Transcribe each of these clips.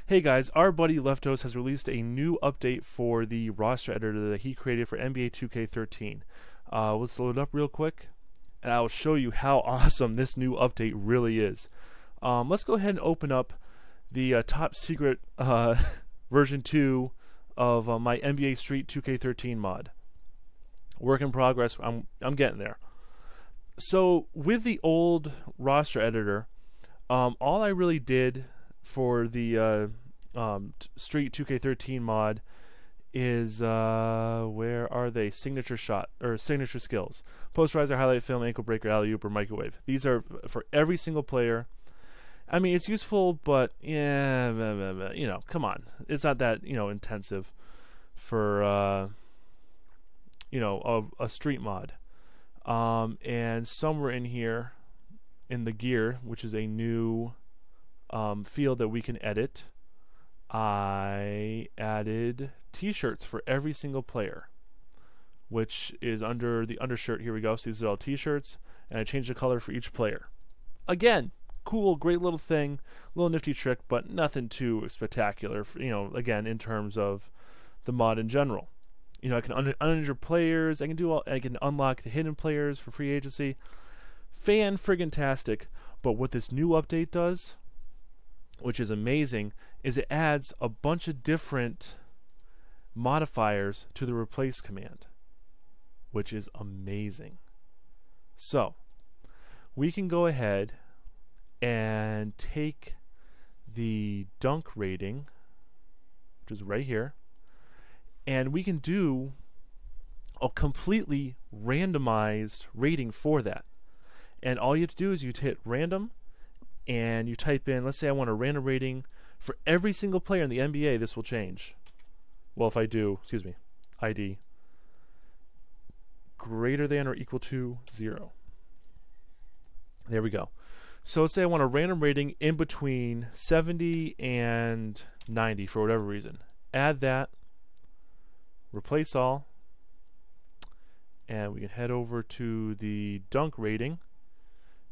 Hey guys, our buddy Leftos has released a new update for the roster editor that he created for NBA 2K13. Let's load it up real quick, and I'll show you how awesome this new update really is. Let's go ahead and open up the top secret version 2 of my NBA Street 2K13 mod. Work in progress. I'm getting there. So with the old roster editor, all I really did for the Street 2K13 mod is where are they? Signature shot or signature skills: posterizer, highlight film, ankle breaker, alley oop, or microwave. These are for every single player. I mean, it's useful, but yeah, you know, come on, it's not that intensive for a street mod. And somewhere in here, in the gear, which is a new field that we can edit, I added t-shirts for every single player, which is under the undershirt. Here we go. So these are all t-shirts, and I changed the color for each player. Again, cool, great little thing, little nifty trick, but nothing too spectacular, again, in terms of the mod in general. I can uninjured players, I can unlock the hidden players for free agency. Fan-friggin-tastic. But what this new update does, which is amazing, is it adds a bunch of different modifiers to the replace command, which is amazing. So we can go ahead and take the dunk rating, which is right here, and we can do a completely randomized rating for that. And all you have to do is you hit random, and you type in, let's say I want a random rating for every single player in the NBA. This will change. Well, if I do, ID greater than or equal to 0. There we go. So let's say I want a random rating in between 70 and 90 for whatever reason. Add that, replace all, and we can head over to the dunk rating,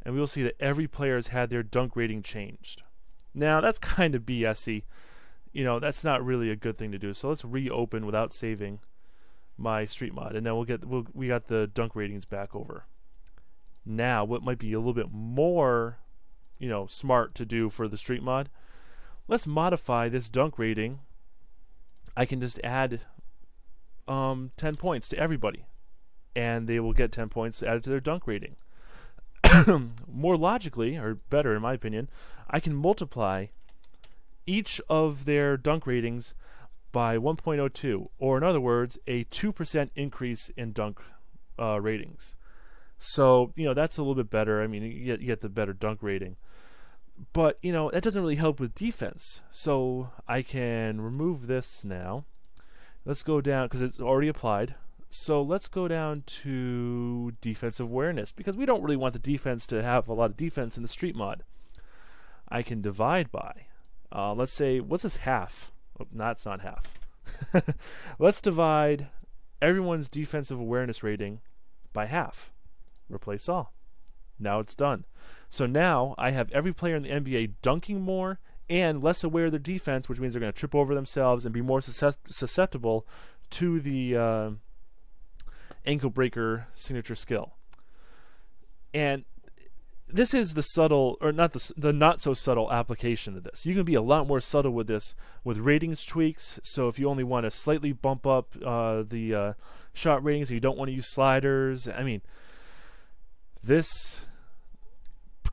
and we will see that every player has had their dunk rating changed. Now that's kind of BS-y. That's not really a good thing to do. So let's reopen without saving my street mod, and then we got the dunk ratings back over. Now, what might be a little bit more, smart to do for the street mod, let's modify this dunk rating. I can just add 10 points to everybody, and they will get 10 points added to their dunk rating. More logically, or better in my opinion, I can multiply each of their dunk ratings by 1.02, or in other words, a 2% increase in dunk ratings. So, that's a little bit better. I mean, you get the better dunk rating. But, that doesn't really help with defense. So I can remove this now. Let's go down, because it's already applied. So let's go down to defensive awareness, because we don't really want the defense to have a lot of defense in the street mod. I can divide by, let's say, what's this, half? Oh, no, it's not half. Let's divide everyone's defensive awareness rating by half. Replace all. Now it's done. So now I have every player in the NBA dunking more and less aware of their defense, which means they're going to trip over themselves and be more susceptible to the ankle breaker signature skill. And this is the subtle, or not the not so subtle application of this. You can be a lot more subtle with this with ratings tweaks. So if you only want to slightly bump up the shot ratings and you don't want to use sliders, I mean, this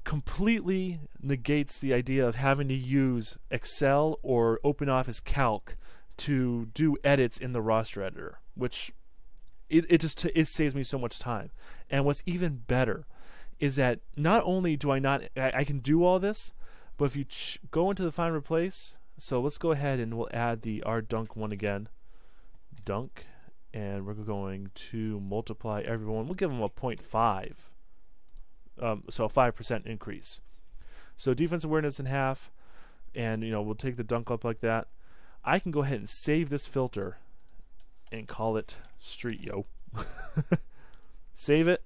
completely negates the idea of having to use Excel or OpenOffice Calc to do edits in the roster editor, which it saves me so much time. And what's even better is that not only do I can do all this, but if you go into the find replace, so let's go ahead and we'll add our dunk one again, dunk, and we're going to multiply everyone. We'll give them a 0.5, so a 5% increase. So defense awareness in half, and we'll take the dunk up like that. I can go ahead and save this filter and call it street, yo. Save it.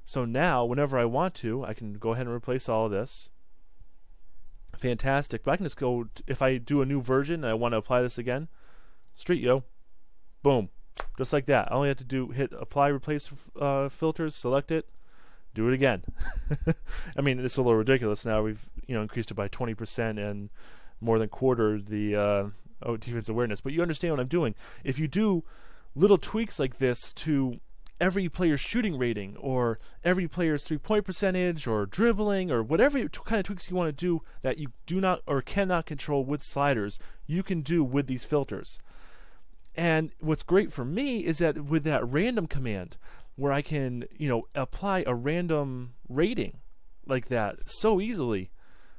So now, whenever I want to, I can go ahead and replace all of this. fantastic. But I can just go, if I do a new version and I want to apply this again, Street Yo, boom, just like that. I only have to hit apply replace filters, select it, do it again. I mean, it's a little ridiculous now. We've increased it by 20% and more than quartered the defense awareness. But you understand what I'm doing. If you do little tweaks like this to every player's shooting rating or every player's 3-point percentage or dribbling or whatever kind of tweaks you want to do that you do not or cannot control with sliders, you can do with these filters. And what's great for me is that with that random command, where I can, apply a random rating like that so easily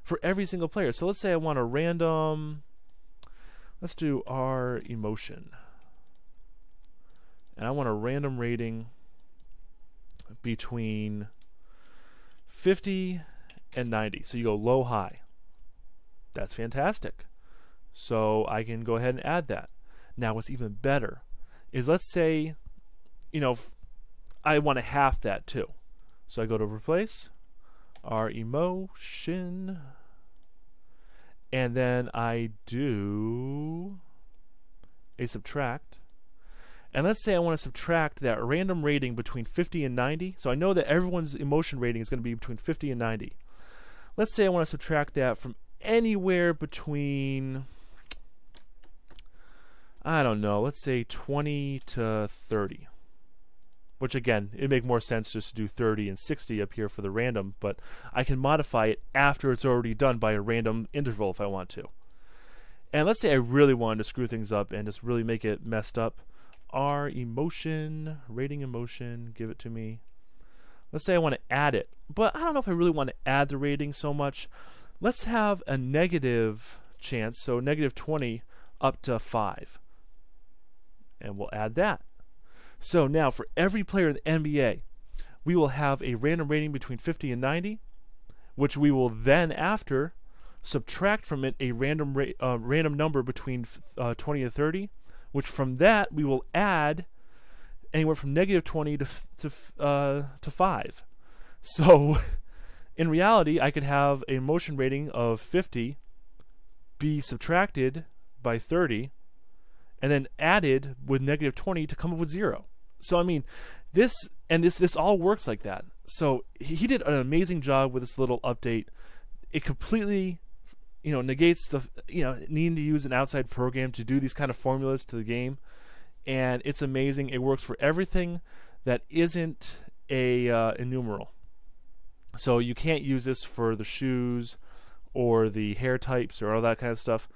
for every single player. So let's say I want a random, let's do our emotion. And I want a random rating between 50 and 90. So you go low, high. That's fantastic. So I can go ahead and add that. Now what's even better is, let's say, I want to half that too. So I go to replace our emotion, and then I do a subtract. And let's say I want to subtract that random rating between 50 and 90. So I know that everyone's emotion rating is going to be between 50 and 90. Let's say I want to subtract that from anywhere between, I don't know, let's say 20 to 30. Which again, it'd make more sense just to do 30 and 60 up here for the random, but I can modify it after it's already done by a random interval if I want to. And let's say I really wanted to screw things up and just really make it messed up. Our emotion, rating emotion, give it to me. Let's say I want to add it, but I don't know if I really want to add the rating so much. Let's have a negative chance, so negative 20 up to 5. And we'll add that. So now for every player in the NBA, we will have a random rating between 50 and 90, which we will then after subtract from it a random number between 20 and 30, which from that we will add anywhere from negative 20 to 5. So in reality, I could have a emotion rating of 50 be subtracted by 30 and then added with negative 20 to come up with 0. So I mean, this all works like that. So he did an amazing job with this little update. It completely, negates the, needing to use an outside program to do these kind of formulas to the game, and it's amazing. It works for everything that isn't a numeral. So you can't use this for the shoes or the hair types or all that kind of stuff.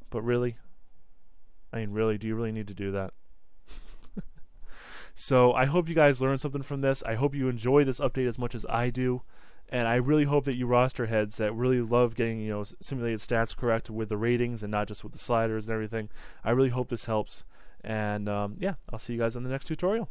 But really, really, do you really need to do that? So I hope you guys learned something from this. I hope you enjoy this update as much as I do. And I really hope that you roster heads that really love getting, simulated stats correct with the ratings and not just with the sliders and everything. I really hope this helps. And yeah, I'll see you guys on the next tutorial.